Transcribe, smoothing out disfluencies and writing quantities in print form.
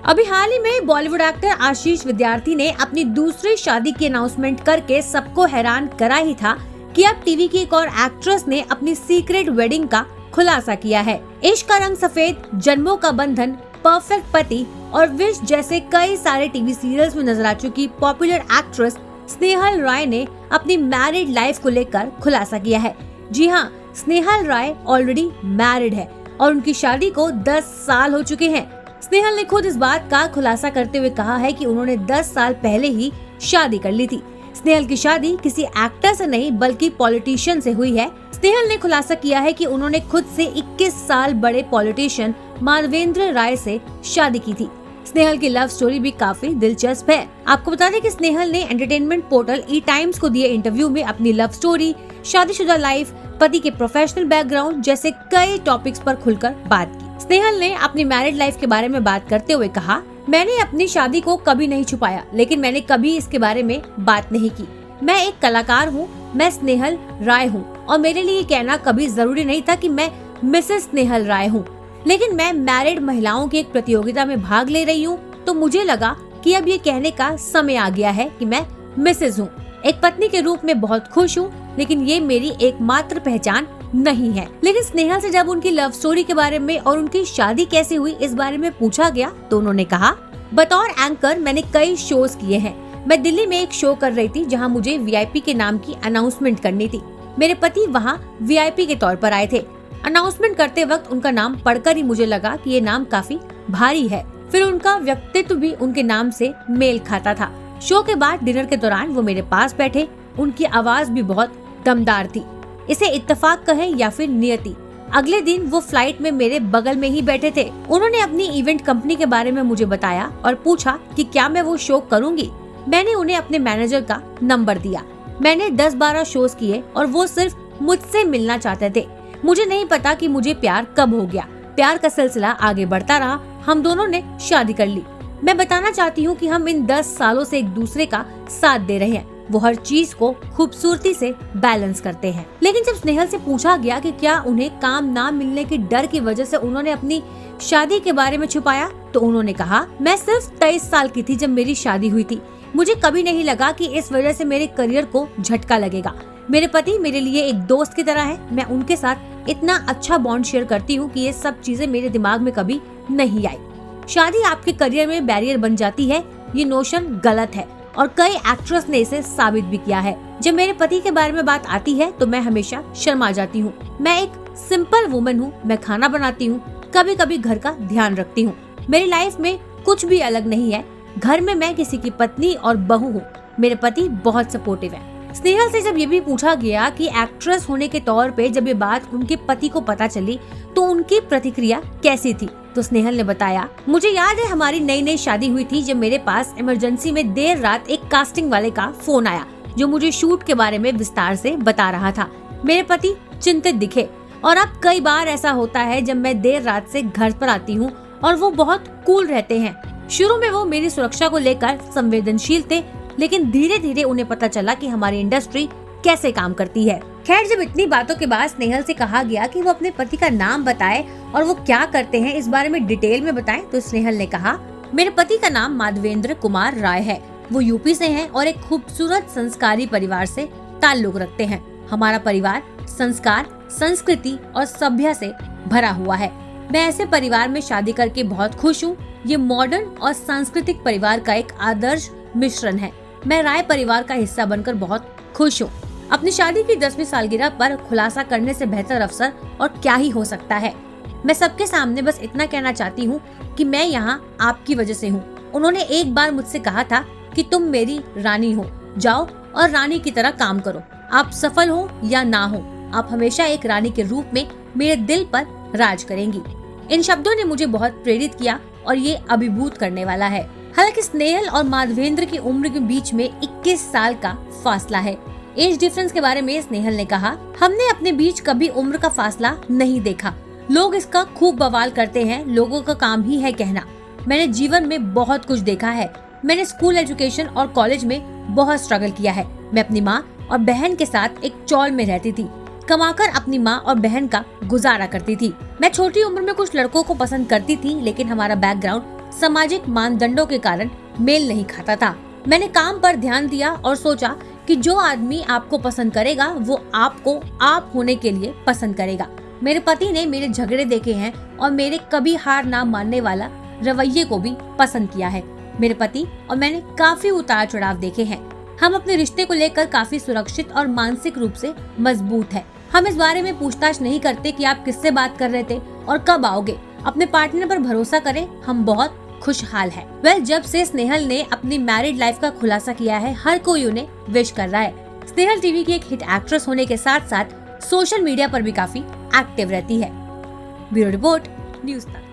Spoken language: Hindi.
अभी हाल ही में बॉलीवुड एक्टर आशीष विद्यार्थी ने अपनी दूसरी शादी की अनाउंसमेंट करके सबको हैरान करा ही था कि अब टीवी की एक और एक्ट्रेस ने अपनी सीक्रेट वेडिंग का खुलासा किया है। इश्क का रंग सफेद, जन्मों का बंधन, परफेक्ट पति और विश जैसे कई सारे टीवी सीरियल्स में नजर आ चुकी पॉपुलर एक्ट्रेस स्नेहल राय ने अपनी मैरिड लाइफ को लेकर खुलासा किया है। जी हाँ, स्नेहल राय ऑलरेडी मैरिड है और उनकी शादी को 10 साल हो चुके हैं। स्नेहल ने खुद इस बात का खुलासा करते हुए कहा है कि उन्होंने 10 साल पहले ही शादी कर ली थी। स्नेहल की शादी किसी एक्टर से नहीं बल्कि पॉलिटिशियन से हुई है। स्नेहल ने खुलासा किया है कि उन्होंने खुद से 21 साल बड़े पॉलिटिशियन माधवेंद्र राय से शादी की थी। स्नेहल की लव स्टोरी भी काफी दिलचस्प है। आपको बता दें कि स्नेहल ने एंटरटेनमेंट पोर्टल ई टाइम्स को दिए इंटरव्यू में अपनी लव स्टोरी, शादीशुदा लाइफ, पति के प्रोफेशनल बैकग्राउंड जैसे कई टॉपिक्स पर खुलकर बात की। स्नेहल ने अपनी मैरिड लाइफ के बारे में बात करते हुए कहा, मैंने अपनी शादी को कभी नहीं छुपाया, लेकिन मैंने कभी इसके बारे में बात नहीं की। मैं एक कलाकार हूँ, मैं स्नेहल राय हूँ और मेरे लिए कहना कभी जरूरी नहीं था कि मैं मिसेस स्नेहल राय हूँ, लेकिन मैं मैरिड महिलाओं की एक प्रतियोगिता में भाग ले रही हूँ तो मुझे लगा कि अब ये कहने का समय आ गया है कि मैं मिसेस हूँ। एक पत्नी के रूप में बहुत खुश हूँ, लेकिन ये मेरी एकमात्र पहचान नहीं है। लेकिन स्नेहल से जब उनकी लव स्टोरी के बारे में और उनकी शादी कैसे हुई इस बारे में पूछा गया तो उन्होंने कहा, बतौर एंकर मैंने कई शोज किए हैं। मैं दिल्ली में एक शो कर रही थी जहां मुझे वीआईपी के नाम की अनाउंसमेंट करनी थी। मेरे पति वहां वीआईपी के तौर पर आए थे। अनाउंसमेंट करते वक्त उनका नाम पढ़कर ही मुझे लगा कि ये नाम काफी भारी है। फिर उनका व्यक्तित्व भी उनके नाम से मेल खाता था। शो के बाद डिनर के दौरान वो मेरे पास बैठे। उनकी आवाज भी बहुत दमदार थी। इसे इत्तेफाक कहें या फिर नियति। अगले दिन वो फ्लाइट में मेरे बगल में ही बैठे थे। उन्होंने अपनी इवेंट कंपनी के बारे में मुझे बताया और पूछा कि क्या मैं वो शो करूंगी। मैंने उन्हें अपने मैनेजर का नंबर दिया। मैंने 10-12 शोज किए और वो सिर्फ मुझसे मिलना चाहते थे। मुझे नहीं पता कि मुझे प्यार कब हो गया। प्यार का सिलसिला आगे बढ़ता रहा। हम दोनों ने शादी कर ली। मैं बताना चाहती हूँ कि हम इन 10 सालों से एक दूसरे का साथ दे रहे हैं। वो हर चीज को खूबसूरती से बैलेंस करते हैं। लेकिन जब स्नेहल से पूछा गया कि क्या उन्हें काम ना मिलने के डर की वजह से उन्होंने अपनी शादी के बारे में छुपाया, तो उन्होंने कहा, मैं सिर्फ 23 साल की थी जब मेरी शादी हुई थी। मुझे कभी नहीं लगा कि इस वजह से मेरे करियर को झटका लगेगा। मेरे पति मेरे लिए एक दोस्त की तरह है। मैं उनके साथ इतना अच्छा बॉन्ड शेयर करती हूँ कि ये सब चीजें मेरे दिमाग में कभी नहीं आई। शादी आपके करियर में बैरियर बन जाती है, ये नोशन गलत है और कई एक्ट्रेस ने इसे साबित भी किया है। जब मेरे पति के बारे में बात आती है तो मैं हमेशा शर्मा जाती हूँ। मैं एक सिंपल वुमन हूँ। मैं खाना बनाती हूँ, कभी कभी घर का ध्यान रखती हूँ। मेरी लाइफ में कुछ भी अलग नहीं है। घर में मैं किसी की पत्नी और बहू हूँ। मेरे पति बहुत सपोर्टिव है। स्नेहल से जब ये भी पूछा गया कि एक्ट्रेस होने के तौर पे जब ये बात उनके पति को पता चली तो उनकी प्रतिक्रिया कैसी थी, तो स्नेहल ने बताया, मुझे याद है हमारी नई नई शादी हुई थी जब मेरे पास इमरजेंसी में देर रात एक कास्टिंग वाले का फोन आया जो मुझे शूट के बारे में विस्तार से बता रहा था। मेरे पति चिंतित दिखे और अब कई बार ऐसा होता है जब मैं देर रात से घर पर आती हूँ और वो बहुत कूल रहते हैं। शुरू में वो मेरी सुरक्षा को लेकर संवेदनशील थे, लेकिन धीरे धीरे उन्हें पता चला कि हमारी इंडस्ट्री कैसे काम करती है। खैर, जब इतनी बातों के बाद स्नेहल से कहा गया कि वो अपने पति का नाम बताए और वो क्या करते हैं इस बारे में डिटेल में बताएं, तो स्नेहल ने कहा, मेरे पति का नाम माधवेंद्र कुमार राय है। वो यूपी से हैं और एक खूबसूरत संस्कारी परिवार से ताल्लुक रखते हैं। हमारा परिवार संस्कार, संस्कृति और सभ्यता से भरा हुआ है। मैं ऐसे परिवार में शादी करके बहुत खुश हूँ। ये मॉडर्न और सांस्कृतिक परिवार का एक आदर्श मिश्रण है। मैं राय परिवार का हिस्सा बनकर बहुत खुश हूँ। अपनी शादी की 10वीं सालगिरह पर खुलासा करने से बेहतर अवसर और क्या ही हो सकता है। मैं सबके सामने बस इतना कहना चाहती हूँ कि मैं यहाँ आपकी वजह से हूँ। उन्होंने एक बार मुझसे कहा था कि तुम मेरी रानी हो, जाओ और रानी की तरह काम करो। आप सफल हो या ना हो, आप हमेशा एक रानी के रूप में मेरे दिल पर राज करेंगी। इन शब्दों ने मुझे बहुत प्रेरित किया और ये अभिभूत करने वाला है। हालांकि स्नेहल और माधवेंद्र की उम्र के बीच में 21 साल का फासला है। एज डिफरेंस के बारे में स्नेहल ने कहा, हमने अपने बीच कभी उम्र का फासला नहीं देखा। लोग इसका खूब बवाल करते हैं, लोगों का काम ही है कहना। मैंने जीवन में बहुत कुछ देखा है। मैंने स्कूल एजुकेशन और कॉलेज में बहुत स्ट्रगल किया है। मैं अपनी माँ और बहन के साथ एक चौल में रहती थी, कमाकर अपनी माँ और बहन का गुजारा करती थी। मैं छोटी उम्र में कुछ लड़कों को पसंद करती थी, लेकिन हमारा बैकग्राउंड सामाजिक मानदंडों के कारण मेल नहीं खाता था। मैंने काम पर ध्यान दिया और सोचा कि जो आदमी आपको पसंद करेगा वो आपको आप होने के लिए पसंद करेगा। मेरे पति ने मेरे झगड़े देखे हैं और मेरे कभी हार ना मानने वाला रवैये को भी पसंद किया है। मेरे पति और मैंने काफी उतार चढ़ाव देखे हैं। हम अपने रिश्ते को लेकर काफी सुरक्षित और मानसिक रूप से मजबूत हैं। हम इस बारे में पूछताछ नहीं करते कि आप किससे बात कर रहे थे और कब आओगे। अपने पार्टनर पर भरोसा करें, हम बहुत खुशहाल है। वेल, जब से स्नेहल ने अपनी मैरिड लाइफ का खुलासा किया है, हर कोई उन्हें विश कर रहा है। स्नेहल टीवी की एक हिट एक्ट्रेस होने के साथ साथ सोशल मीडिया पर भी काफी एक्टिव रहती है। ब्यूरो रिपोर्ट, न्यूज़ तक।